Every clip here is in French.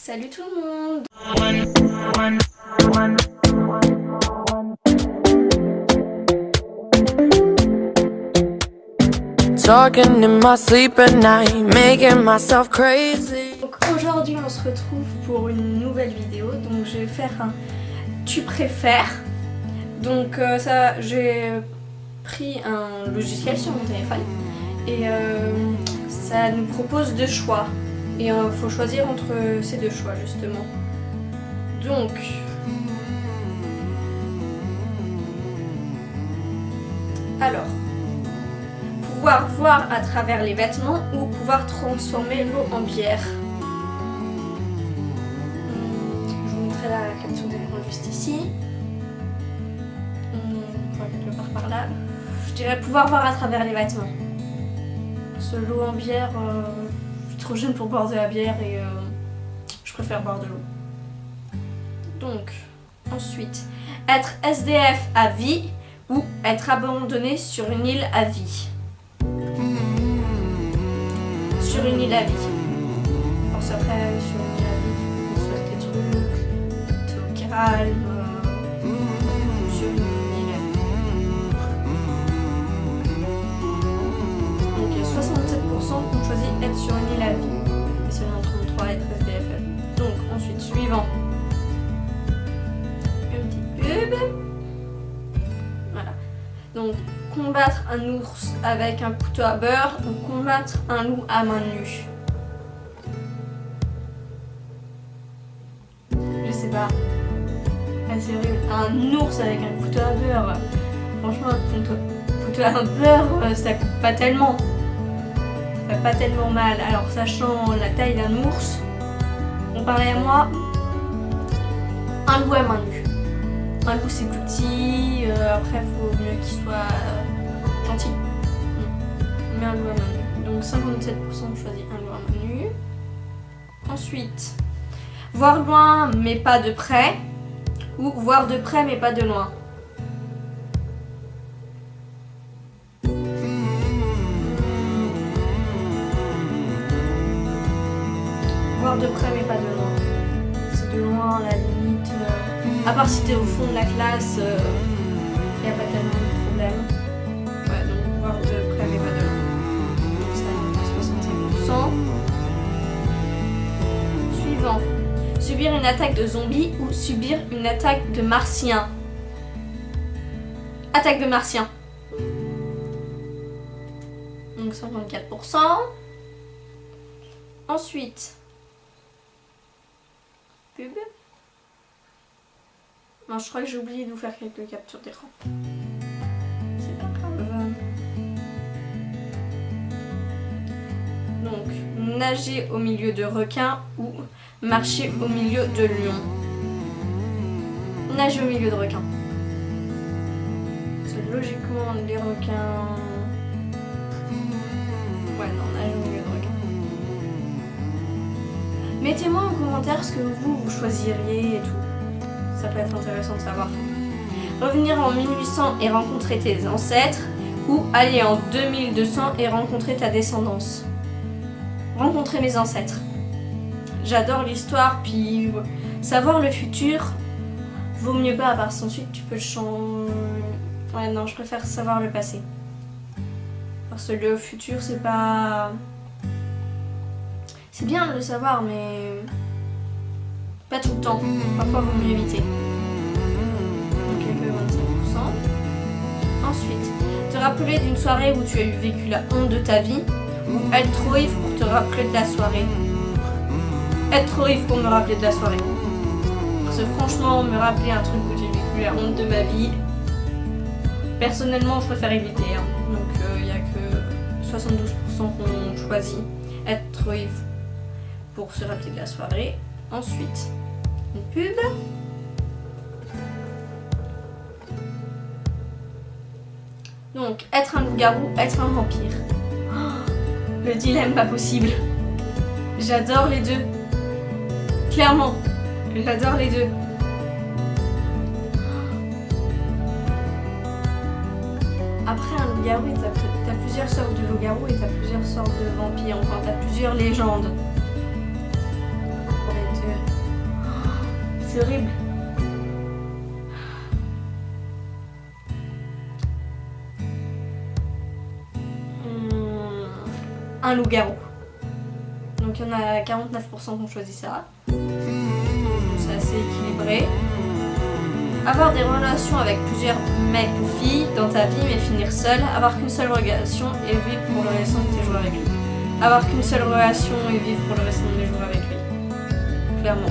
Salut tout le monde. Talking in my sleep at night, making myself crazy. Donc aujourd'hui on se retrouve pour une nouvelle vidéo. Donc je vais faire un tu préfères. Donc ça j'ai pris un logiciel sur mon téléphone et ça nous propose deux choix. Et il faut choisir entre ces deux choix justement. Donc alors, pouvoir voir à travers les vêtements ou pouvoir transformer l'eau en bière. Je vous mettrai la capture d'écran juste ici. Quelque part par là. Je dirais pouvoir voir à travers les vêtements. Parce que l'eau en bière, je suis trop jeune pour boire de la bière et je préfère boire de l'eau. Donc, ensuite, être SDF à vie ou être abandonné sur une île à vie. Sur une île à vie. Pense après, sur une île à vie, tu construis tes trucs, t'es au calme, sur une île à vie. Donc 67% ont choisi être sur une île à vie. Et seulement 33 être SDF à vie. Donc ensuite, suivant. Une petite pub. Voilà. Donc, combattre un ours avec un couteau à beurre ou combattre un loup à main nue. Je sais pas. Ah, c'est horrible. Un ours avec un couteau à beurre. Franchement, un couteau à beurre, ça coupe pas tellement. Ça fait pas tellement mal. Alors, sachant la taille d'un ours, comparé à moi, un loup à main nue. Un loup c'est plus petit, après il faut mieux qu'il soit gentil. Mais un loup à main nue. Donc 57% choisit un loup à main nue. Ensuite, voir loin mais pas de près. Ou voir de près mais pas de loin. Voir de près mais pas de loin. C'est de loin à la limite. À part si t'es au fond de la classe, y a pas tellement de problème. Ouais, donc voir de près mais pas de loin. Donc ça, 65%. Suivant. Subir une attaque de zombies ou subir une attaque de martiens. Attaque de martiens. Donc 54%. Ensuite. Pub. Non, je crois que j'ai oublié de vous faire quelques captures d'écran. C'est pas grave. Donc, nager au milieu de requins ou marcher au milieu de lions. Nager au milieu de requins. Parce que logiquement, les requins... Ouais, non, nager au milieu de requins. Mettez-moi en commentaire ce que vous choisiriez et tout. Ça peut être intéressant de savoir. Revenir en 1800 et rencontrer tes ancêtres ou aller en 2200 et rencontrer ta descendance. Rencontrer mes ancêtres. J'adore l'histoire, puis savoir le futur vaut mieux pas, parce qu'ensuite tu peux le changer. Ouais, non, je préfère savoir le passé. Parce que le futur, c'est pas... C'est bien de le savoir, mais... Pas tout le temps, parfois vaut mieux éviter. Donc quelques 25%. Ensuite, te rappeler d'une soirée où tu as vécu la honte de ta vie ou être trop ivre pour te rappeler de la soirée. Être trop ivre pour me rappeler de la soirée. Parce que franchement, me rappeler un truc où j'ai vécu la honte de ma vie, personnellement je préfère éviter. Hein. Donc il n'y a que 72% qu'on choisit être trop ivre pour se rappeler de la soirée. Ensuite, une pub. Donc, être un loup-garou, être un vampire. Oh, le dilemme pas possible. J'adore les deux. Clairement, j'adore les deux. Après, un loup-garou, t'as plusieurs sortes de loup-garou et t'as plusieurs sortes de vampires. Enfin, t'as plusieurs légendes. c'est horrible. Un loup-garou. Donc il y en a 49% qui ont choisi ça. C'est assez équilibré. Avoir des relations avec plusieurs mecs ou filles dans ta vie mais finir seul. Avoir qu'une seule relation et vivre pour le restant de tes jours avec lui. Avoir qu'une seule relation et vivre pour le restant de tes jours avec lui. Clairement.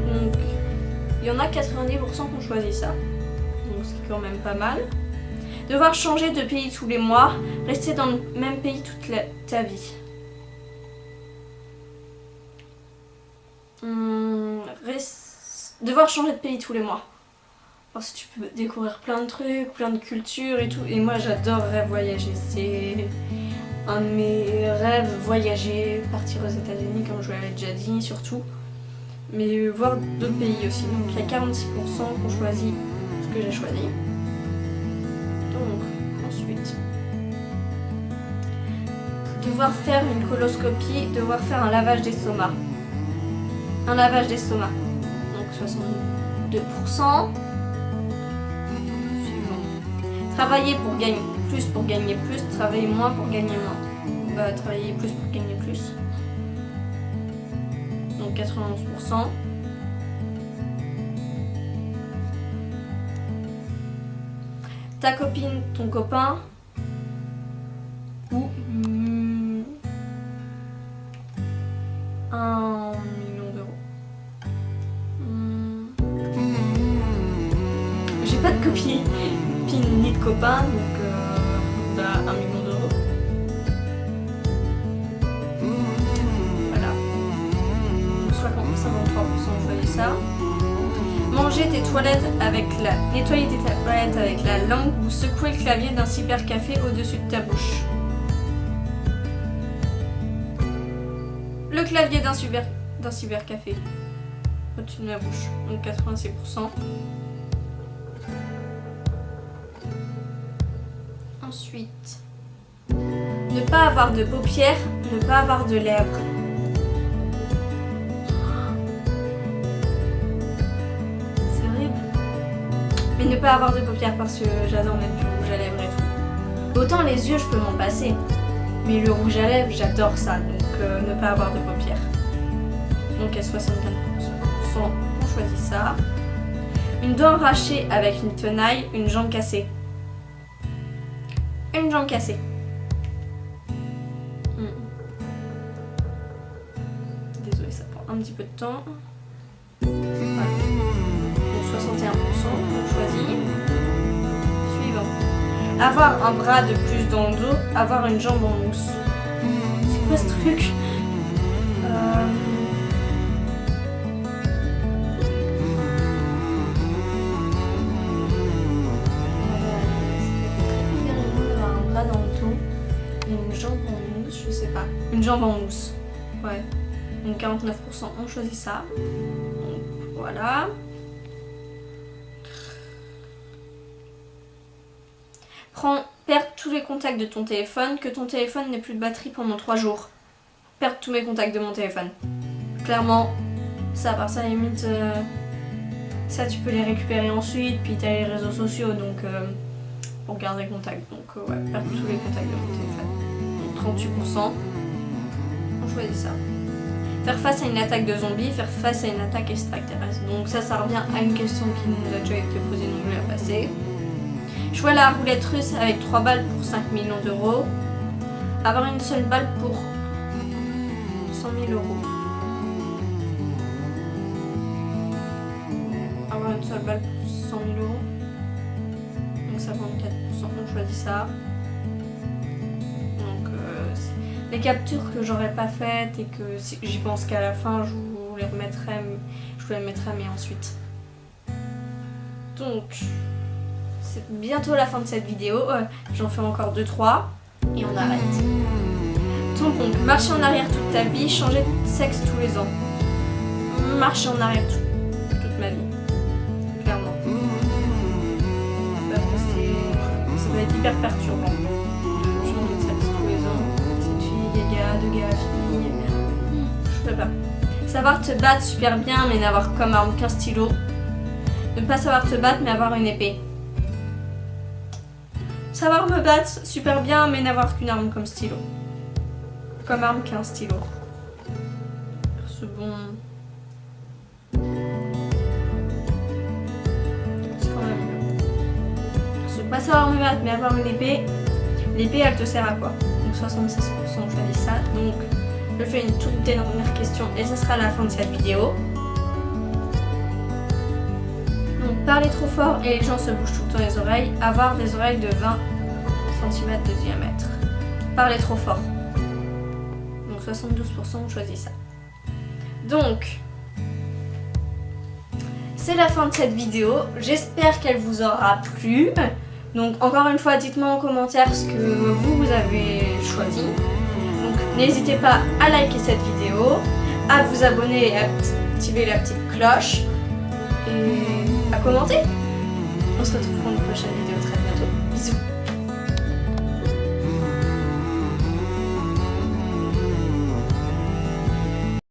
Donc il y en a 90% qui ont choisi ça. Donc c'est quand même pas mal. Devoir changer de pays tous les mois. Rester dans le même pays toute ta vie. Devoir changer de pays tous les mois. Parce que tu peux découvrir plein de trucs, plein de cultures et tout. Et moi j'adorerais voyager. C'est un de mes rêves, voyager, partir aux États-Unis comme je vous l'avais déjà dit surtout. Mais voir d'autres pays aussi. Donc il y a 46% qui ont choisi ce que j'ai choisi. Donc ensuite. Devoir faire une coloscopie, devoir faire un lavage d'estomac. Un lavage d'estomac. Donc 62%. Suivant. Travailler pour gagner plus, travailler moins pour gagner moins. On va travailler plus pour gagner plus. Donc 91%. Ta copine, ton copain ou 1 million d'euros. J'ai pas de copine ni de copain, donc 1 million d'euros. Voilà. 53% ont choisi ça. Manger tes toilettes nettoyer tes toilettes avec la langue ou secouer le clavier d'un cybercafé au-dessus de ta bouche. Le clavier d'un cybercafé au-dessus de ma bouche, donc 86%. Ensuite, ne pas avoir de paupières, ne pas avoir de lèvres. C'est horrible. Mais ne pas avoir de paupières parce que j'adore mettre du rouge à lèvres et tout. Autant les yeux, je peux m'en passer. Mais le rouge à lèvres, j'adore ça. Donc ne pas avoir de paupières. Donc à 64%, on choisit ça. Une dent arrachée avec une tenaille, une jambe cassée. Une jambe cassée. Désolée, ça prend un petit peu de temps. Voilà. Donc 61%, on choisit. Suivant. Avoir un bras de plus dans le dos, avoir une jambe en mousse. C'est quoi ce truc? Une jambe en mousse, je sais pas. Une jambe en mousse. Ouais. Donc 49% ont choisi ça. Donc voilà. Perdre tous les contacts de ton téléphone, que ton téléphone n'ait plus de batterie pendant 3 jours. Perdre tous mes contacts de mon téléphone. Clairement, ça, par ça, limite, ça tu peux les récupérer ensuite, puis t'as les réseaux sociaux, donc pour garder contact. Donc ouais, perdre tous les contacts de mon téléphone. Donc 38%. On choisit ça. Faire face à une attaque de zombies, faire face à une attaque extraterrestre. Donc ça revient à une question qui nous a déjà été posée, donc je vais la passer. Jouer à la roulette russe avec 3 balles pour 5 millions d'euros. Avoir une seule balle pour 100 000 euros. Avoir une seule balle pour 100 000 euros. Donc 54%, on choisit ça. Donc les captures que j'aurais pas faites et que j'y pense qu'à la fin, je vous les remettrai, mais ensuite. Donc c'est bientôt la fin de cette vidéo, j'en fais encore 2-3 et on arrête. Donc, marcher en arrière toute ta vie, changer de sexe tous les ans. Marcher en arrière toute ma vie, clairement. Ça va être hyper perturbant. Changer de sexe tous les ans, cette fille, les gars. de gaffe. Je peux pas. Savoir te battre super bien mais n'avoir comme arme qu'un stylo. Ne pas savoir te battre mais avoir une épée. Savoir me battre super bien mais n'avoir qu'une arme comme stylo. Comme arme qu'un stylo. C'est bon. C'est quand même mieux. Ne pas savoir me battre mais avoir une épée. L'épée elle te sert à quoi? Donc 76% je choisis ça. Donc je fais une toute dernière question et ce sera la fin de cette vidéo. Donc parler trop fort et les gens se bougent tout le temps les oreilles. Avoir des oreilles de 20 cm de diamètre. Parler trop fort. Donc 72% on choisit ça. Donc c'est la fin de cette vidéo. J'espère qu'elle vous aura plu. Donc encore une fois dites-moi en commentaire ce que vous avez choisi. Donc n'hésitez pas à liker cette vidéo, à vous abonner et à activer la petite cloche et à commenter. On se retrouve pour une prochaine vidéo très bientôt. Bisous.